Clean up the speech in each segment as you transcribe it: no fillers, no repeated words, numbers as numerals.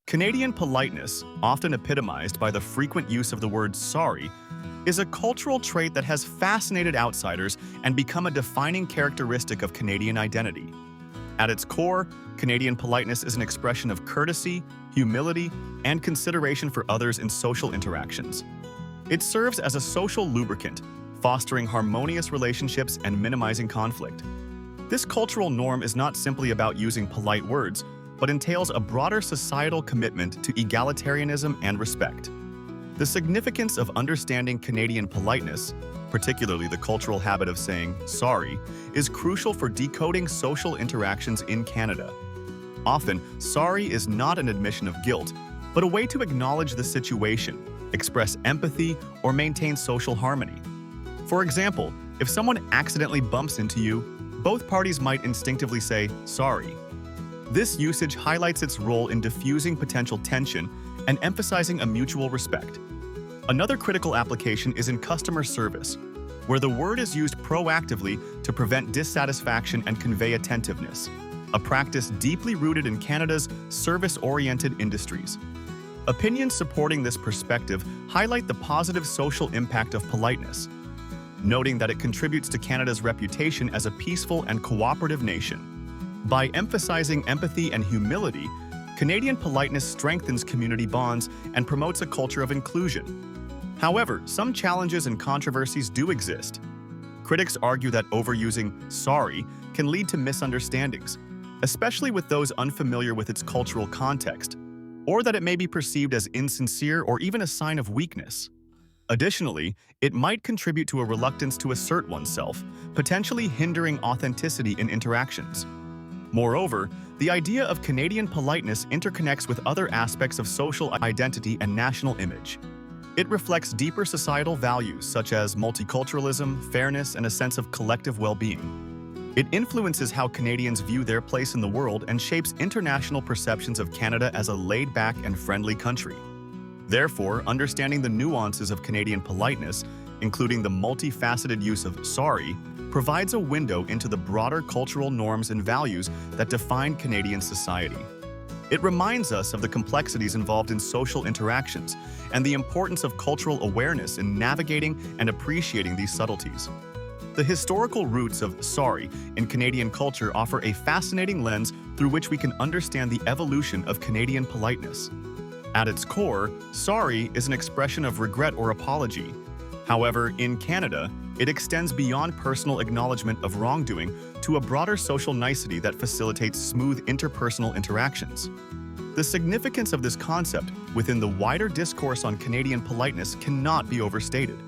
Canadian politeness, often epitomized by the frequent use of the word sorry, is a cultural trait that has fascinated outsiders and become a defining characteristic of Canadian identity. At its core, Canadian politeness is an expression of courtesy, humility, and consideration for others in social interactions. It serves as a social lubricant, fostering harmonious relationships and minimizing conflict. This cultural norm is not simply about using polite words, but entails a broader societal commitment to egalitarianism and respect. The significance of understanding Canadian politeness, particularly the cultural habit of saying sorry, is crucial for decoding social interactions in Canada. Often, sorry is not an admission of guilt, but a way to acknowledge the situation, express empathy, or maintain social harmony. For example, if someone accidentally bumps into you, both parties might instinctively say, "sorry." This usage highlights its role in diffusing potential tension and emphasizing a mutual respect. Another critical application is in customer service, where the word is used proactively to prevent dissatisfaction and convey attentiveness, a practice deeply rooted in Canada's service-oriented industries. Opinions supporting this perspective highlight the positive social impact of politeness, noting that it contributes to Canada's reputation as a peaceful and cooperative nation. By emphasizing empathy and humility, Canadian politeness strengthens community bonds and promotes a culture of inclusion. However, some challenges and controversies do exist. Critics argue that overusing sorry can lead to misunderstandings, especially with those unfamiliar with its cultural context, or that it may be perceived as insincere or even a sign of weakness. Additionally, it might contribute to a reluctance to assert oneself, potentially hindering authenticity in interactions. Moreover, the idea of Canadian politeness interconnects with other aspects of social identity and national image. It reflects deeper societal values such as multiculturalism, fairness, and a sense of collective well-being. It influences how Canadians view their place in the world and shapes international perceptions of Canada as a laid-back and friendly country. Therefore, understanding the nuances of Canadian politeness, including the multifaceted use of sorry, provides a window into the broader cultural norms and values that define Canadian society. It reminds us of the complexities involved in social interactions and the importance of cultural awareness in navigating and appreciating these subtleties. The historical roots of sorry in Canadian culture offer a fascinating lens through which we can understand the evolution of Canadian politeness. At its core, sorry is an expression of regret or apology. However, in Canada, it extends beyond personal acknowledgement of wrongdoing to a broader social nicety that facilitates smooth interpersonal interactions. The significance of this concept within the wider discourse on Canadian politeness cannot be overstated.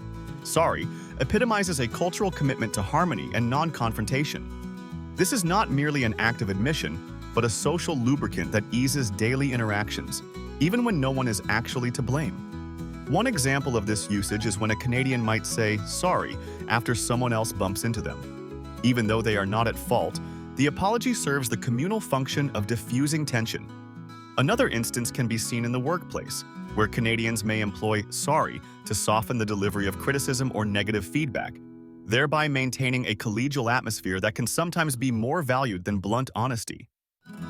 Sorry epitomizes a cultural commitment to harmony and non-confrontation. This is not merely an act of admission, but a social lubricant that eases daily interactions, even when no one is actually to blame. One example of this usage is when a Canadian might say sorry after someone else bumps into them. Even though they are not at fault, the apology serves the communal function of diffusing tension. Another instance can be seen in the workplace, where Canadians may employ sorry to soften the delivery of criticism or negative feedback, thereby maintaining a collegial atmosphere that can sometimes be more valued than blunt honesty.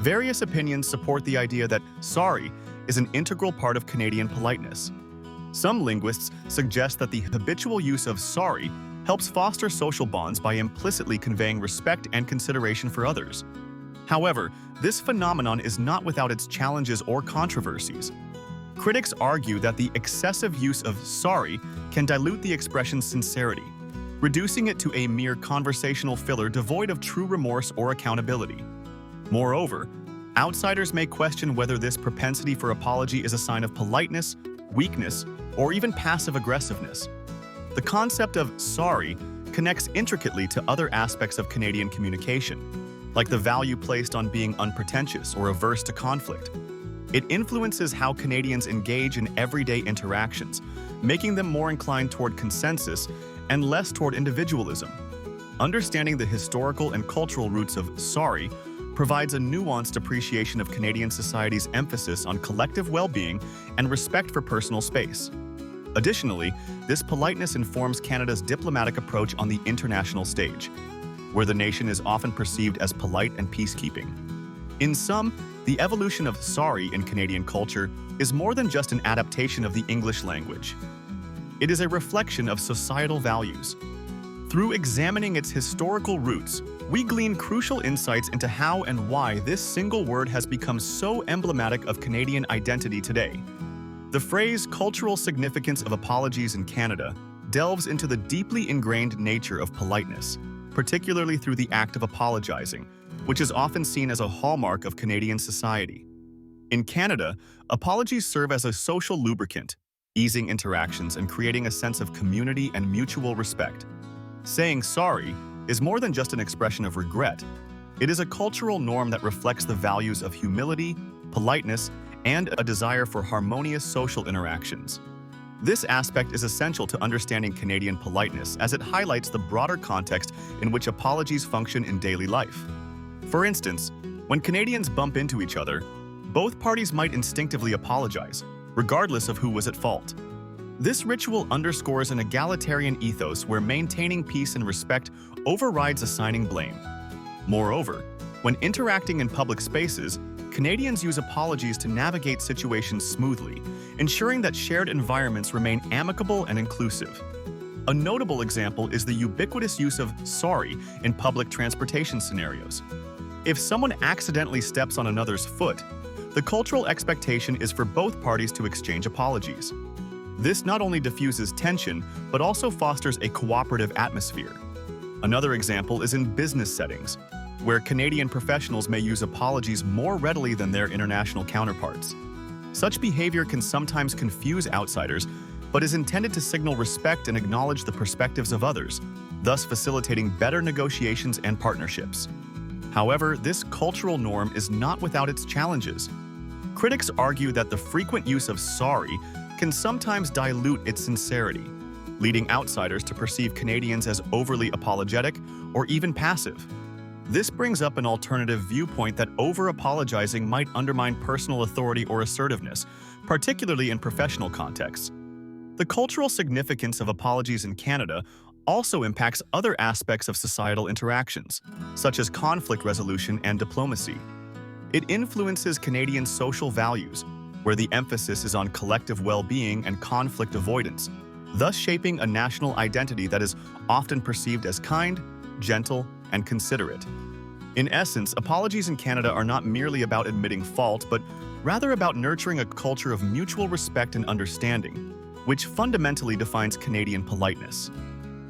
Various opinions support the idea that sorry is an integral part of Canadian politeness. Some linguists suggest that the habitual use of sorry helps foster social bonds by implicitly conveying respect and consideration for others. However, this phenomenon is not without its challenges or controversies. Critics argue that the excessive use of sorry can dilute the expression's sincerity, reducing it to a mere conversational filler devoid of true remorse or accountability. Moreover, outsiders may question whether this propensity for apology is a sign of politeness, weakness, or even passive aggressiveness. The concept of sorry connects intricately to other aspects of Canadian communication, like the value placed on being unpretentious or averse to conflict. It influences how Canadians engage in everyday interactions, making them more inclined toward consensus and less toward individualism. Understanding the historical and cultural roots of sorry provides a nuanced appreciation of Canadian society's emphasis on collective well-being and respect for personal space. Additionally, this politeness informs Canada's diplomatic approach on the international stage, where the nation is often perceived as polite and peacekeeping. In sum, the The evolution of sorry in Canadian culture is more than just an adaptation of the English language. It is a reflection of societal values. Through examining its historical roots, we glean crucial insights into how and why this single word has become so emblematic of Canadian identity today. The phrase cultural significance of apologies in Canada delves into the deeply ingrained nature of politeness, particularly through the act of apologizing, which is often seen as a hallmark of Canadian society. In Canada, apologies serve as a social lubricant, easing interactions and creating a sense of community and mutual respect. Saying sorry is more than just an expression of regret. It is a cultural norm that reflects the values of humility, politeness, and a desire for harmonious social interactions. This aspect is essential to understanding Canadian politeness as it highlights the broader context in which apologies function in daily life. For instance, when Canadians bump into each other, both parties might instinctively apologize, regardless of who was at fault. This ritual underscores an egalitarian ethos where maintaining peace and respect overrides assigning blame. Moreover, when interacting in public spaces, Canadians use apologies to navigate situations smoothly, ensuring that shared environments remain amicable and inclusive. A notable example is the ubiquitous use of sorry in public transportation scenarios. If someone accidentally steps on another's foot, the cultural expectation is for both parties to exchange apologies. This not only diffuses tension, but also fosters a cooperative atmosphere. Another example is in business settings, where Canadian professionals may use apologies more readily than their international counterparts. Such behavior can sometimes confuse outsiders, but is intended to signal respect and acknowledge the perspectives of others, thus facilitating better negotiations and partnerships. However, this cultural norm is not without its challenges. Critics argue that the frequent use of sorry can sometimes dilute its sincerity, leading outsiders to perceive Canadians as overly apologetic or even passive. This brings up an alternative viewpoint that over-apologizing might undermine personal authority or assertiveness, particularly in professional contexts. The cultural significance of apologies in Canada also impacts other aspects of societal interactions, such as conflict resolution and diplomacy. It influences Canadian social values, where the emphasis is on collective well-being and conflict avoidance, thus shaping a national identity that is often perceived as kind, gentle, and considerate. In essence, apologies in Canada are not merely about admitting fault, but rather about nurturing a culture of mutual respect and understanding, which fundamentally defines Canadian politeness.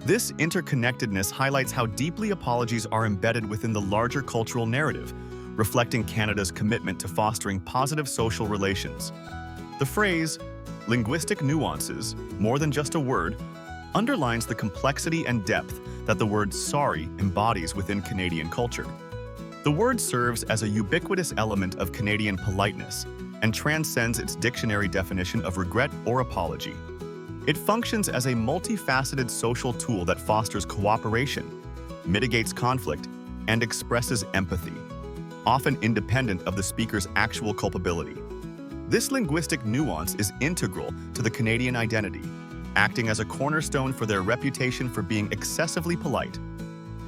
This interconnectedness highlights how deeply apologies are embedded within the larger cultural narrative, reflecting Canada's commitment to fostering positive social relations. The phrase, linguistic nuances, more than just a word, underlines the complexity and depth that the word sorry embodies within Canadian culture. The word serves as a ubiquitous element of Canadian politeness and transcends its dictionary definition of regret or apology. It functions as a multifaceted social tool that fosters cooperation, mitigates conflict, and expresses empathy, often independent of the speaker's actual culpability. This linguistic nuance is integral to the Canadian identity, acting as a cornerstone for their reputation for being excessively polite.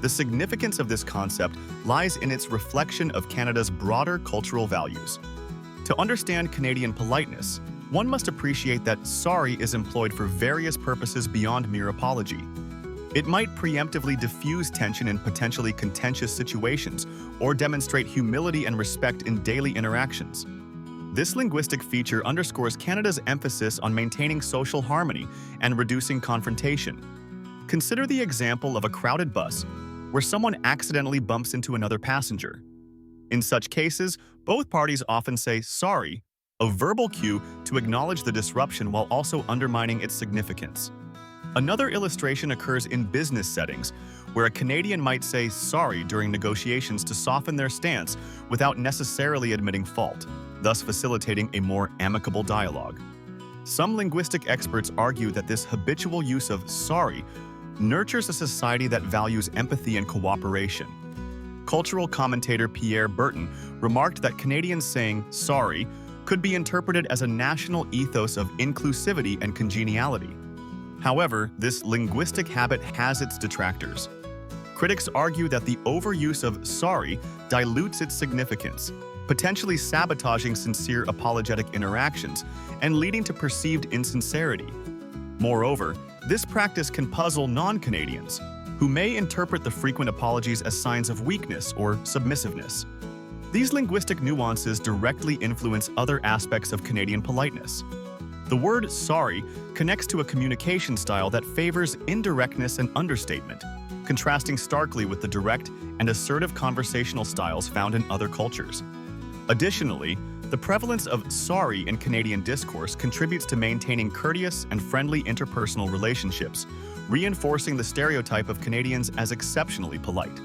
The significance of this concept lies in its reflection of Canada's broader cultural values. To understand Canadian politeness, one must appreciate that sorry is employed for various purposes beyond mere apology. It might preemptively diffuse tension in potentially contentious situations or demonstrate humility and respect in daily interactions. This linguistic feature underscores Canada's emphasis on maintaining social harmony and reducing confrontation. Consider the example of a crowded bus where someone accidentally bumps into another passenger. In such cases, both parties often say sorry, a verbal cue to acknowledge the disruption while also undermining its significance. Another illustration occurs in business settings, where a Canadian might say sorry during negotiations to soften their stance without necessarily admitting fault, thus facilitating a more amicable dialogue. Some linguistic experts argue that this habitual use of sorry nurtures a society that values empathy and cooperation. Cultural commentator Pierre Burton remarked that Canadians saying sorry could be interpreted as a national ethos of inclusivity and congeniality. However, this linguistic habit has its detractors. Critics argue that the overuse of sorry dilutes its significance, potentially sabotaging sincere apologetic interactions and leading to perceived insincerity. Moreover, this practice can puzzle non-Canadians, who may interpret the frequent apologies as signs of weakness or submissiveness. These linguistic nuances directly influence other aspects of Canadian politeness. The word sorry connects to a communication style that favors indirectness and understatement, contrasting starkly with the direct and assertive conversational styles found in other cultures. Additionally, the prevalence of sorry in Canadian discourse contributes to maintaining courteous and friendly interpersonal relationships, reinforcing the stereotype of Canadians as exceptionally polite.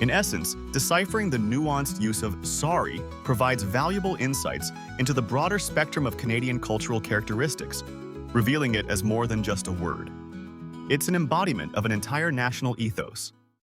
In essence, deciphering the nuanced use of sorry provides valuable insights into the broader spectrum of Canadian cultural characteristics, revealing it as more than just a word. It's an embodiment of an entire national ethos.